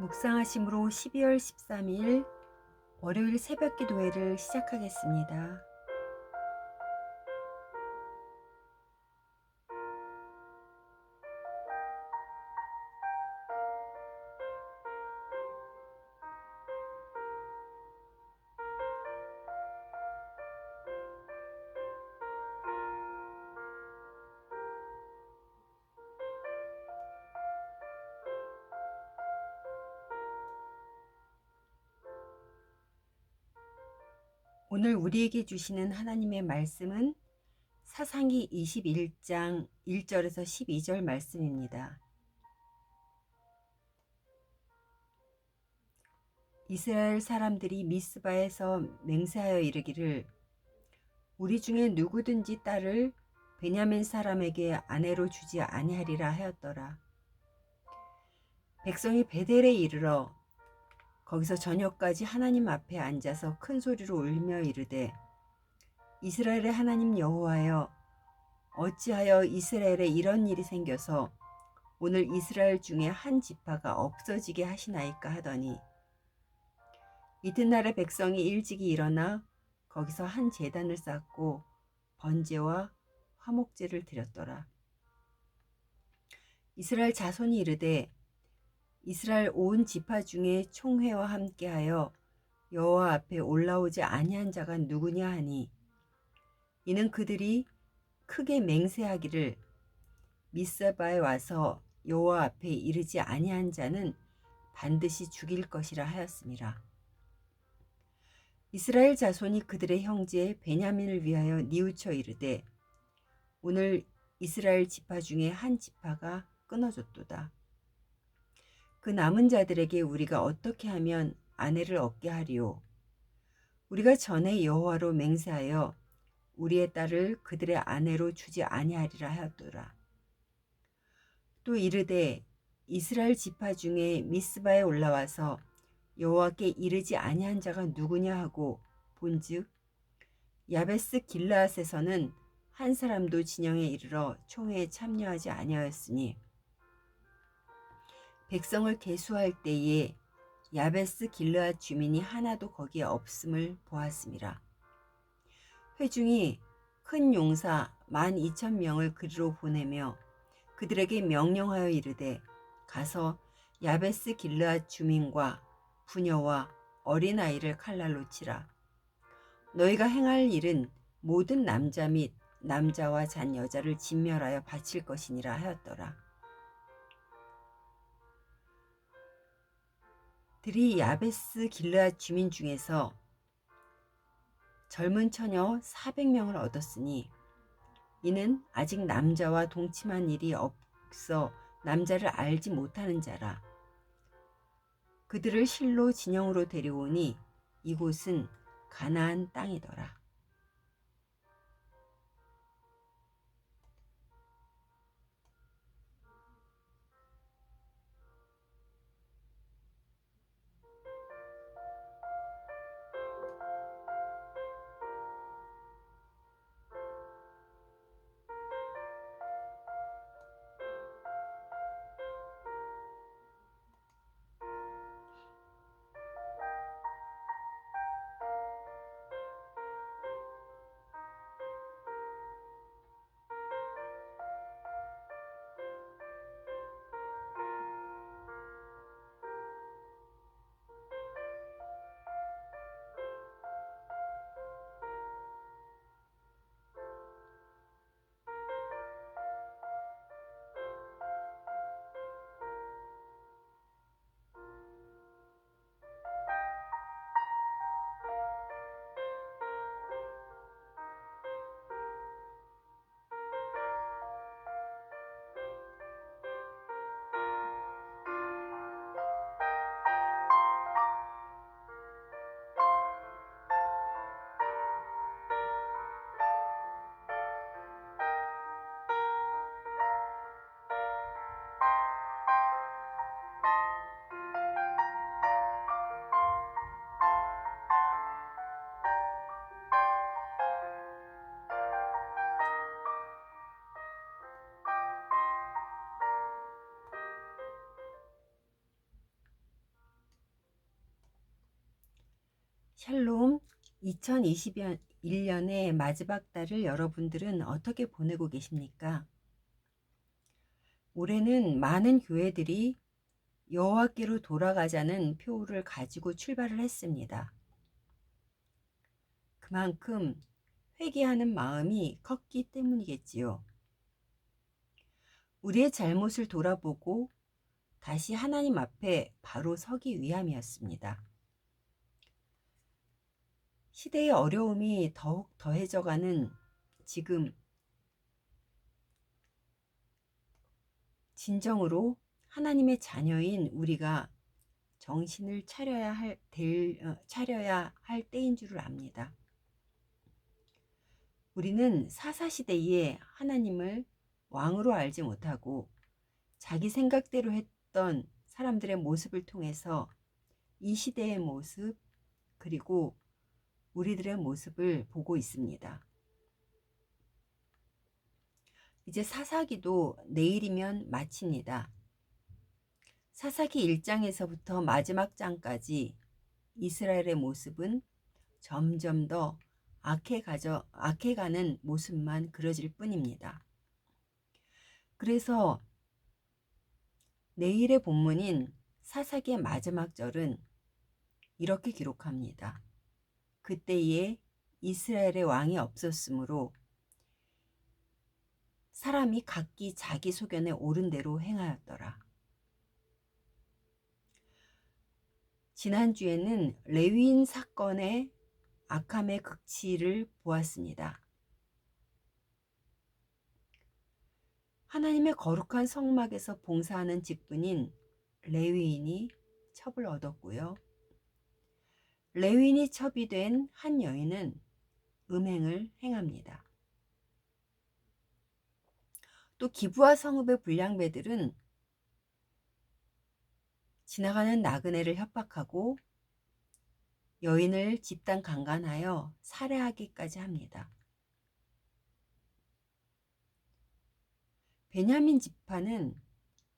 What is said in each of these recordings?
묵상하심으로 12월 13일 월요일 새벽 기도회를 시작하겠습니다. 오늘 우리에게 주시는 하나님의 말씀은 사상기 21장 1절에서 12절 말씀입니다. 이스라엘 사람들이 미스바에서 맹세하여 이르기를 우리 중에 누구든지 딸을 베냐민 사람에게 아내로 주지 아니하리라 하였더라. 백성이 베델에 이르러 거기서 저녁까지 하나님 앞에 앉아서 큰 소리로 울며 이르되 이스라엘의 하나님 여호와여, 어찌하여 이스라엘에 이런 일이 생겨서 오늘 이스라엘 중에 한 지파가 없어지게 하시나이까 하더니 이튿날에 백성이 일찍이 일어나 거기서 한 제단을 쌓고 번제와 화목제를 드렸더라. 이스라엘 자손이 이르되 이스라엘 온 지파 중에 총회와 함께하여 여호와 앞에 올라오지 아니한 자가 누구냐 하니 이는 그들이 크게 맹세하기를 미스바에 와서 여호와 앞에 이르지 아니한 자는 반드시 죽일 것이라 하였습니다. 이스라엘 자손이 그들의 형제 베냐민을 위하여 뉘우쳐 이르되 오늘 이스라엘 지파 중에 한 지파가 끊어졌도다. 그 남은 자들에게 우리가 어떻게 하면 아내를 얻게 하리오? 우리가 전에 여호와로 맹세하여 우리의 딸을 그들의 아내로 주지 아니하리라 하였더라. 또 이르되 이스라엘 지파 중에 미스바에 올라와서 여호와께 이르지 아니한 자가 누구냐 하고 본즉 야베스 길르앗에서는 한 사람도 진영에 이르러 총회에 참여하지 아니하였으니 백성을 계수할 때에 야베스 길르앗 주민이 하나도 거기에 없음을 보았음이라. 회중이 큰 용사 12,000명을 그리로 보내며 그들에게 명령하여 이르되 가서 야베스 길르앗 주민과 부녀와 어린아이를 칼날로 치라. 너희가 행할 일은 모든 남자 및 남자와 잔 여자를 진멸하여 바칠 것이니라 하였더라. 들이 야베스 길르앗 주민 중에서 젊은 처녀 400명을 얻었으니 이는 아직 남자와 동침한 일이 없어 남자를 알지 못하는 자라. 그들을 실로 진영으로 데려오니 이곳은 가나안 땅이더라. 샬롬. 2021년의 마지막 달을 여러분들은 어떻게 보내고 계십니까? 올해는 많은 교회들이 여호와께로 돌아가자는 표를 가지고 출발을 했습니다. 그만큼 회개하는 마음이 컸기 때문이겠지요. 우리의 잘못을 돌아보고 다시 하나님 앞에 바로 서기 위함이었습니다. 시대의 어려움이 더욱 더해져가는 지금 진정으로 하나님의 자녀인 우리가 정신을 차려야 할 때인 줄을 압니다. 우리는 사사시대에 하나님을 왕으로 알지 못하고 자기 생각대로 했던 사람들의 모습을 통해서 이 시대의 모습 그리고 우리들의 모습을 보고 있습니다. 이제 사사기도 내일이면 마칩니다. 사사기 1장에서부터 마지막 장까지 이스라엘의 모습은 점점 더 악해가는 모습만 그려질 뿐입니다. 그래서 내일의 본문인 사사기의 마지막 절은 이렇게 기록합니다. 그때에 이스라엘의 왕이 없었으므로 사람이 각기 자기 소견에 옳은 대로 행하였더라. 지난주에는 레위인 사건의 악함의 극치를 보았습니다. 하나님의 거룩한 성막에서 봉사하는 직분인 레위인이 첩을 얻었고요. 레위인이 첩이 된 한 여인은 음행을 행합니다. 또 기브아 성읍의 불량배들은 지나가는 나그네를 협박하고 여인을 집단 강간하여 살해하기까지 합니다. 베냐민 지파는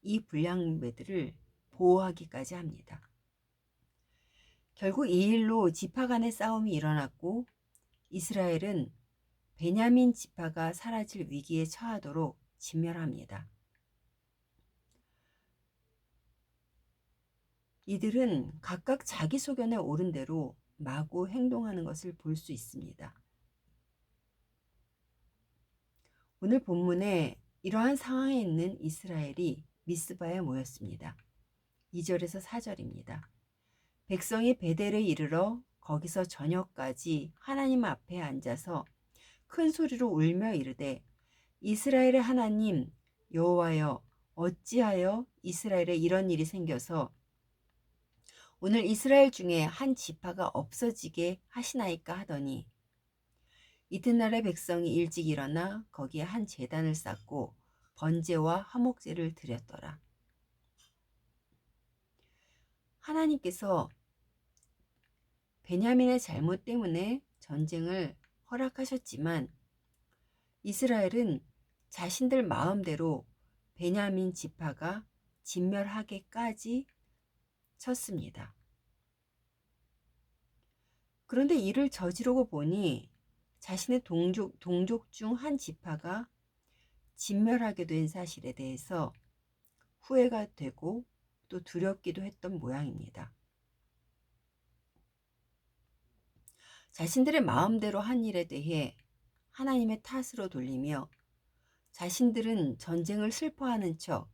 이 불량배들을 보호하기까지 합니다. 결국 이 일로 지파 간의 싸움이 일어났고 이스라엘은 베냐민 지파가 사라질 위기에 처하도록 진멸합니다. 이들은 각각 자기 소견에 옳은 대로 마구 행동하는 것을 볼 수 있습니다. 오늘 본문에 이러한 상황에 있는 이스라엘이 미스바에 모였습니다. 2절에서 4절입니다. 백성이 베델에 이르러 거기서 저녁까지 하나님 앞에 앉아서 큰 소리로 울며 이르되 이스라엘의 하나님 여호와여 어찌하여 이스라엘에 이런 일이 생겨서 오늘 이스라엘 중에 한 지파가 없어지게 하시나이까 하더니 이튿날에 백성이 일찍 일어나 거기에 한 제단을 쌓고 번제와 화목제를 드렸더라. 하나님께서 베냐민의 잘못 때문에 전쟁을 허락하셨지만 이스라엘은 자신들 마음대로 베냐민 지파가 진멸하게까지 쳤습니다. 그런데 이를 저지르고 보니 자신의 동족 중 한 지파가 진멸하게 된 사실에 대해서 후회가 되고 또 두렵기도 했던 모양입니다. 자신들의 마음대로 한 일에 대해 하나님의 탓으로 돌리며 자신들은 전쟁을 슬퍼하는 척,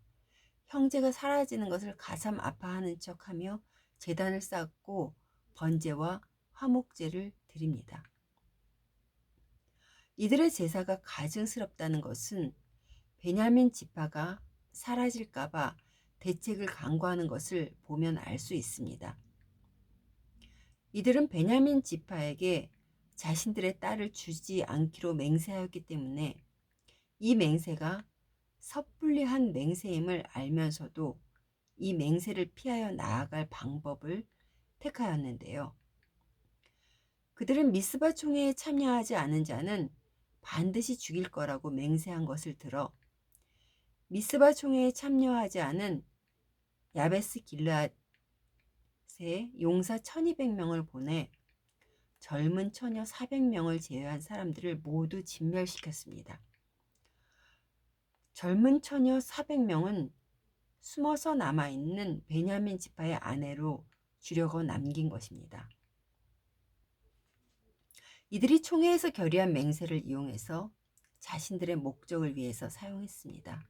형제가 사라지는 것을 가슴 아파하는 척하며 제단을 쌓고 번제와 화목제를 드립니다. 이들의 제사가 가증스럽다는 것은 베냐민 지파가 사라질까봐 대책을 강구하는 것을 보면 알 수 있습니다. 이들은 베냐민 지파에게 자신들의 딸을 주지 않기로 맹세하였기 때문에 이 맹세가 섣불리한 맹세임을 알면서도 이 맹세를 피하여 나아갈 방법을 택하였는데요. 그들은 미스바 총회에 참여하지 않은 자는 반드시 죽일 거라고 맹세한 것을 들어 미스바 총회에 참여하지 않은 야베스 길르앗의 용사 1200명을 보내 젊은 처녀 400명을 제외한 사람들을 모두 진멸시켰습니다. 젊은 처녀 400명은 숨어서 남아있는 베냐민 지파의 아내로 주려고 남긴 것입니다. 이들이 총회에서 결의한 맹세를 이용해서 자신들의 목적을 위해서 사용했습니다.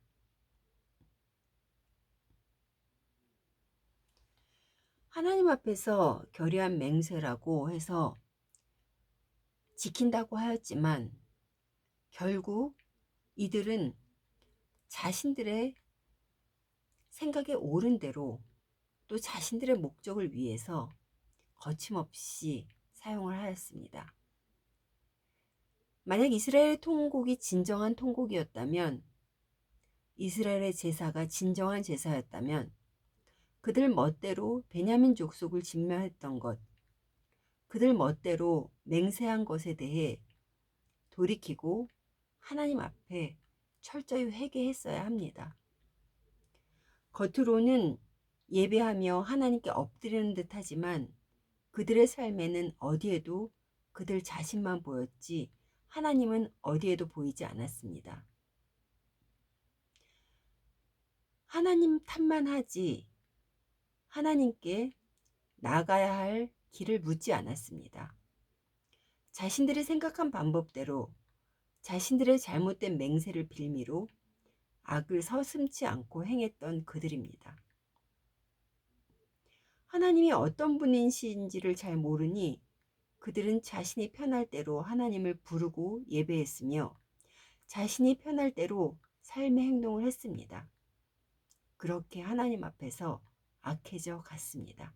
하나님 앞에서 결의한 맹세라고 해서 지킨다고 하였지만 결국 이들은 자신들의 생각에 옳은 대로 또 자신들의 목적을 위해서 거침없이 사용을 하였습니다. 만약 이스라엘의 통곡이 진정한 통곡이었다면, 이스라엘의 제사가 진정한 제사였다면 그들 멋대로 베냐민 족속을 진멸했던 것, 그들 멋대로 맹세한 것에 대해 돌이키고 하나님 앞에 철저히 회개했어야 합니다. 겉으로는 예배하며 하나님께 엎드리는 듯 하지만 그들의 삶에는 어디에도 그들 자신만 보였지 하나님은 어디에도 보이지 않았습니다. 하나님 탓만 하지 하나님께 나가야 할 길을 묻지 않았습니다. 자신들이 생각한 방법대로 자신들의 잘못된 맹세를 빌미로 악을 서슴지 않고 행했던 그들입니다. 하나님이 어떤 분이신지를 잘 모르니 그들은 자신이 편할 대로 하나님을 부르고 예배했으며 자신이 편할 대로 삶의 행동을 했습니다. 그렇게 하나님 앞에서 악해져 갔습니다.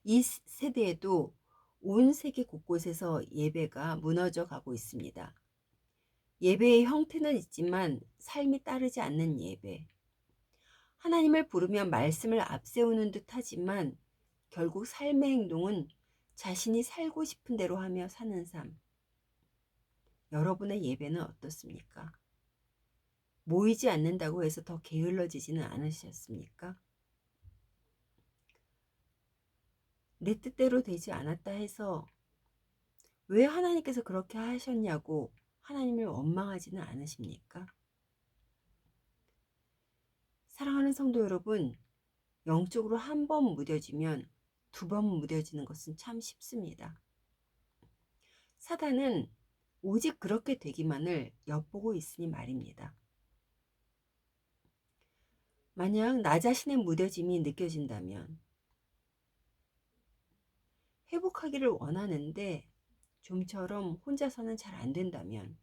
이 세대에도 온 세계 곳곳에서 예배가 무너져 가고 있습니다. 예배의 형태는 있지만 삶이 따르지 않는 예배. 하나님을 부르며 말씀을 앞세우는 듯 하지만 결국 삶의 행동은 자신이 살고 싶은 대로 하며 사는 삶. 여러분의 예배는 어떻습니까? 모이지 않는다고 해서 더 게을러지지는 않으셨습니까? 내 뜻대로 되지 않았다 해서 왜 하나님께서 그렇게 하셨냐고 하나님을 원망하지는 않으십니까? 사랑하는 성도 여러분, 영적으로 한 번 무뎌지면 두 번 무뎌지는 것은 참 쉽습니다. 사단은 오직 그렇게 되기만을 엿보고 있으니 말입니다. 만약 나 자신의 무뎌짐이 느껴진다면, 회복하기를 원하는데 좀처럼 혼자서는 잘 안 된다면,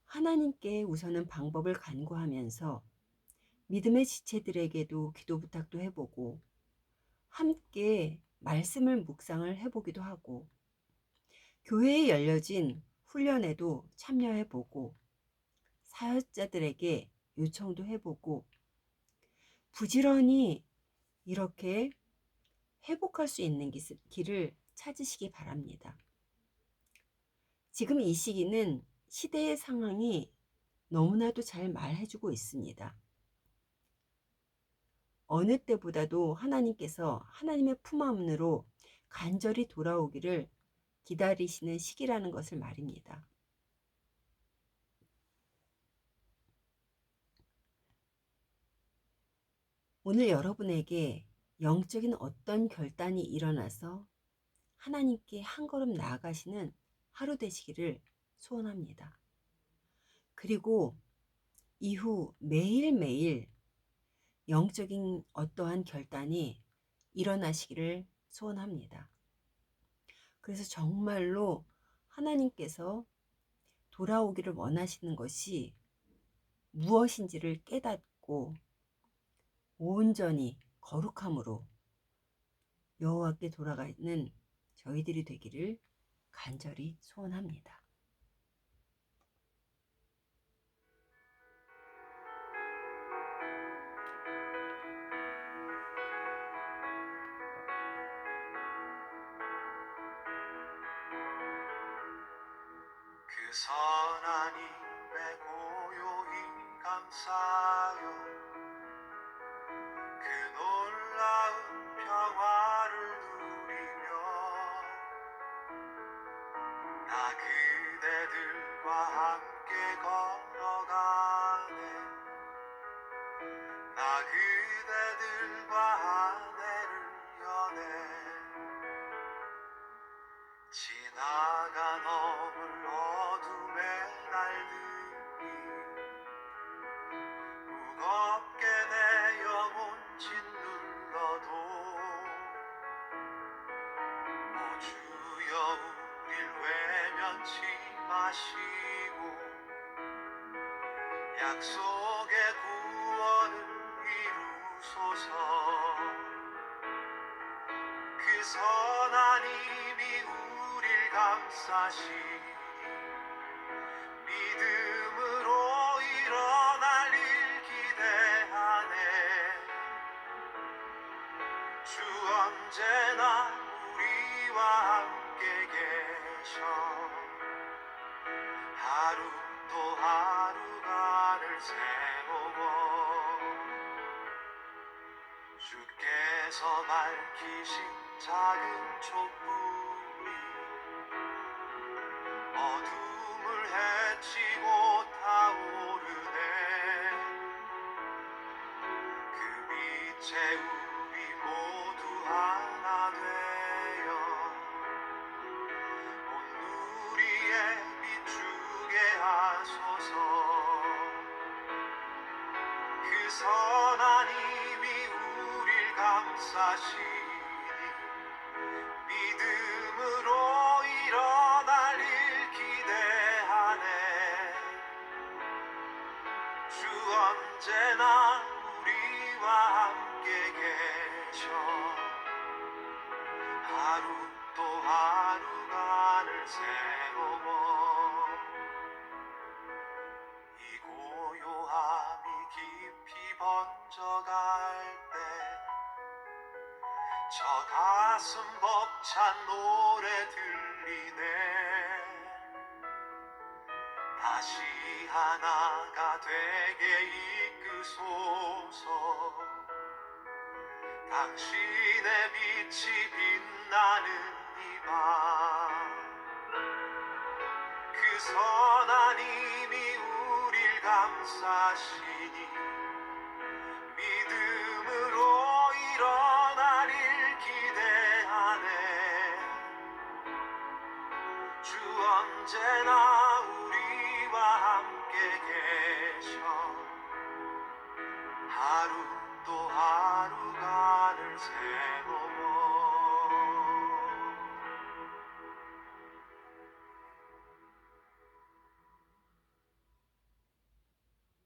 하나님께 우선은 방법을 간구하면서 믿음의 지체들에게도 기도 부탁도 해보고 함께 말씀을 묵상을 해보기도 하고 교회에 열려진 훈련에도 참여해보고 사역자들에게 요청도 해보고 부지런히 이렇게 회복할 수 있는 길을 찾으시기 바랍니다. 지금 이 시기는 시대의 상황이 너무나도 잘 말해주고 있습니다. 어느 때보다도 하나님께서 하나님의 품 안으로 간절히 돌아오기를 기다리시는 시기라는 것을 말입니다. 오늘 여러분에게 영적인 어떤 결단이 일어나서 하나님께 한 걸음 나아가시는 하루 되시기를 소원합니다. 그리고 이후 매일매일 영적인 어떠한 결단이 일어나시기를 소원합니다. 그래서 정말로 하나님께서 돌아오기를 원하시는 것이 무엇인지를 깨닫고 온전히 거룩함으로 여호와께 돌아가는 저희들이 되기를 간절히 소원합니다. 그 선한 힘에 고요히 감사하여 그 놀라운 그대들과 함께 걸어가네. 나 그대들과 하늘을 여네. 지나간 어물 어둠의 날들이 무겁게 내 영혼 짓눌러도 오 주여 우릴 외면치 마시고 약속의 구원을 이루소서. 그 선한 힘이 우릴 감싸시니 믿음으로 일어날 일 기대하네. 주 언제나 우리와 함께 계셔. 하루 또 하루간을 세우고 주께서 밝히신 작은 촛불이 어둠을 헤치고 타오르네. 그 빛에 우리 모두 하나 되어 온 누리에 비추게 하소서. 그 선한 힘이 우릴 감싸시니 믿음으로 일어날 일 기대하네. 주 언제나 우리와 함께 계셔. 하루 또 하루간을 세우고 이 고요함이 깊이 번져갈 때 저 가슴 벅찬 노래 들리네. 다시 하나가 되게 이끄소서. 당신의 빛이 빛나는 이 밤 그 선한 힘이 우릴 감싸시니 믿음으로 일어날 일 기대하네. 주 언제나 우리와 함께 계셔. 하루 또 하루간을 세우고